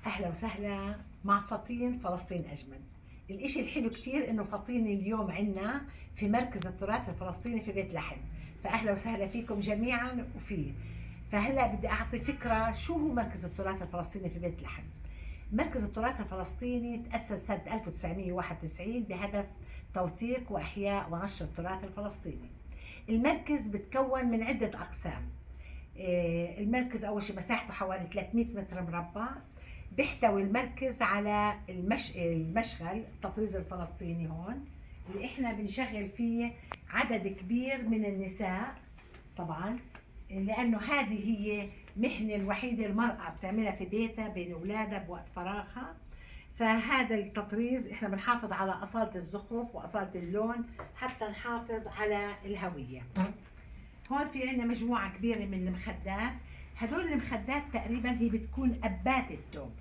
أهلا وسهلا مع فطين فلسطين أجمل. الإشي الحلو كتير إنه فطين اليوم عنا في مركز التراث الفلسطيني في بيت لحم، فأهلا وسهلا فيكم جميعا وفيه. فهلا بدي أعطي فكرة شو هو مركز التراث الفلسطيني في بيت لحم. مركز التراث الفلسطيني تأسس سنة 1991 بهدف توثيق وإحياء ونشر التراث الفلسطيني. المركز بتكون من عدة أقسام. المركز أول شيء مساحته حوالي 300 متر مربع. بيحتوي المركز على المشغل التطريز الفلسطيني هون، اللي احنا بنشغل فيه عدد كبير من النساء طبعا، لانه هذه هي مهنة الوحيدة المرأة بتعملها في بيتها بين اولادها بوقت فراغها. فهذا التطريز احنا بنحافظ على اصالة الزخرف واصالة اللون حتى نحافظ على الهوية. هون في عندنا مجموعة كبيرة من المخدات. هدول المخدات تقريبا هي بتكون أبات الثوب،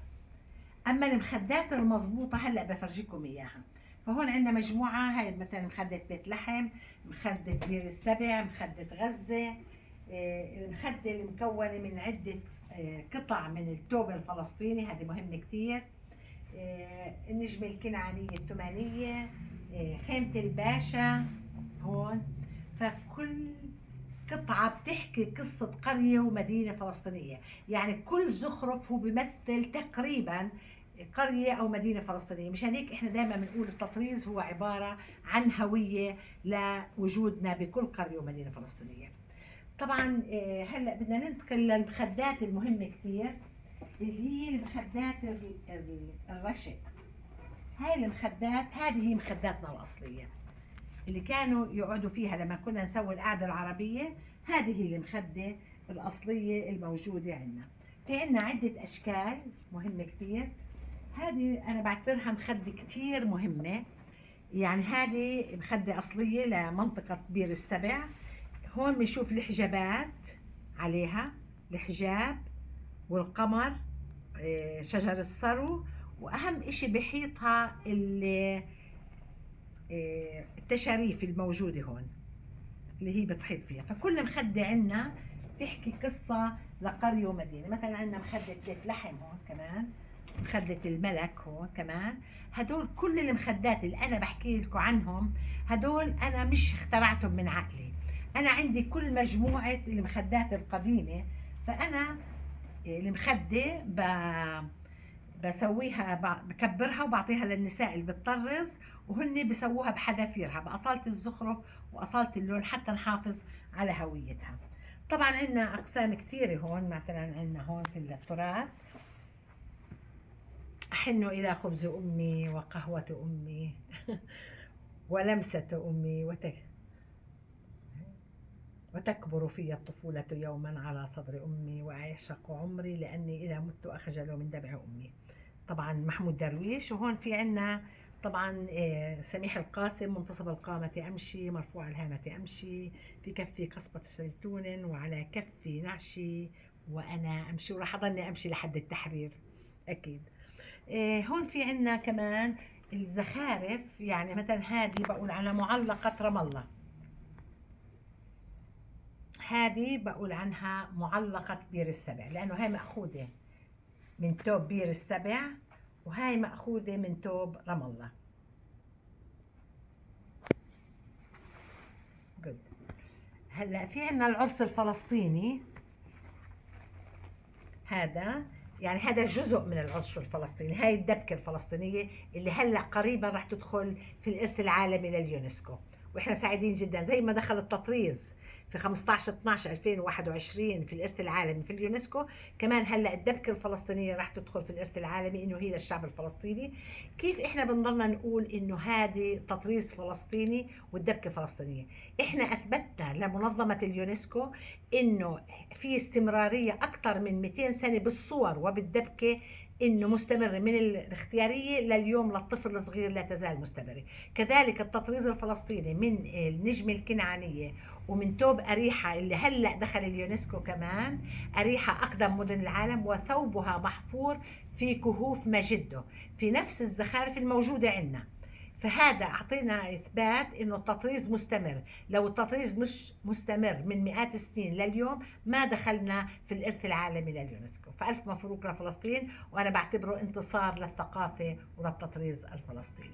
أما المخدات المضبوطة هلأ بفرجيكم إياها. فهون عندنا مجموعة، هاي مثلا مخدة بيت لحم، مخدة بير السبع، مخدة غزة. المخدة اللي مكونة من عدة قطع من الثوب الفلسطيني، هذه مهمة كتير. النجمة الكنعانية الثمانية، خيمة الباشا هون. فكل قطعة بتحكي قصة قرية ومدينة فلسطينية، يعني كل زخرف هو بيمثل تقريبا قرية أو مدينة فلسطينية. مشان هيك إحنا دائما بنقول التطريز هو عبارة عن هوية لوجودنا بكل قرية ومدينة فلسطينية. طبعا هلا بدنا ننتقل للمخدات المهمة كثير، اللي هي المخدات الرشق. هاي المخدات هذه هي مخداتنا الأصلية اللي كانوا يقعدوا فيها لما كنا نسوي القعدة العربية. هذه هي المخدة الأصلية الموجودة عندنا. في عندنا عدة أشكال مهمة كتير. هذه أنا بعتبرها مخدة كتير مهمة، يعني هذه مخدة أصلية لمنطقة بير السبع. هون بنشوف الحجابات عليها، الحجاب والقمر، شجر السرو، وأهم إشي بحيطها التشاريف الموجودة هون اللي هي بتحيط فيها. فكل مخدة عنا تحكي قصة لقرية ومدينة. مثلا عندنا مخدة بيت لحم هون كمان، مخدة الملك هون كمان. هدول كل المخدات اللي أنا بحكي لكم عنهم، هدول أنا مش اخترعتهم من عقلي، أنا عندي كل مجموعة المخدات القديمة. فأنا المخدة بسويها، بكبرها وبعطيها للنساء اللي بتطرز، وهن بسووها بحذافيرها بأصالة الزخرف وأصالة اللون حتى نحافظ على هويتها. طبعا عندنا أقسام كثيرة هون. مثلا عندنا هون في التراث: أحن إلى خبز أمي وقهوة أمي ولمسة أمي وتكبر في الطفولة يوما على صدر أمي وأعشق عمري لأني إذا مت أخجل من دمع أمي. طبعا محمود درويش. وهون في عنا طبعا سميح القاسم: منتصب القامة أمشي مرفوع الهامة أمشي، في كفي قصبة زيتون وعلى كفي نعشي وأنا أمشي، وراح أضلني أمشي لحد التحرير أكيد. هون في عنا كمان الزخارف. يعني مثلا هذه بقول على معلقة رام الله، هذه بقول عنها معلقة بير السبع، لأنه هاي مأخوذة من توب بير السبع، وهاي مأخوذة من توب رام الله. جود. هلا في عنا العرس الفلسطيني. هذا يعني هذا جزء من العرس الفلسطيني. هاي الدبكة الفلسطينية اللي هلا قريبا راح تدخل في الإرث العالمي لليونسكو، واحنا سعيدين جدا. زي ما دخل التطريز في 15/12/2021 في الإرث العالمي في اليونسكو، كمان هلا الدبكة الفلسطينية راح تدخل في الإرث العالمي إنه هي للشعب الفلسطيني. كيف إحنا بنضلنا نقول إنه هذه تطريز فلسطيني والدبكة فلسطينية؟ إحنا أثبتنا لمنظمة اليونسكو إنه في استمرارية أكثر من 200 سنة بالصور وبالدبكة، انه مستمره من الاختياريه لليوم للطفل الصغير لا تزال مستمره. كذلك التطريز الفلسطيني من النجمه الكنعانيه ومن توب اريحا اللي هلا دخل اليونسكو كمان. اريحا اقدم مدن العالم وثوبها محفور في كهوف مجده، في نفس الزخارف الموجوده عندنا. فهذا أعطينا إثبات إنه التطريز مستمر. لو التطريز مش مستمر من مئات السنين لليوم ما دخلنا في الإرث العالمي لليونسكو. فألف مبروك لفلسطين، وأنا بعتبره انتصار للثقافة وللتطريز الفلسطيني.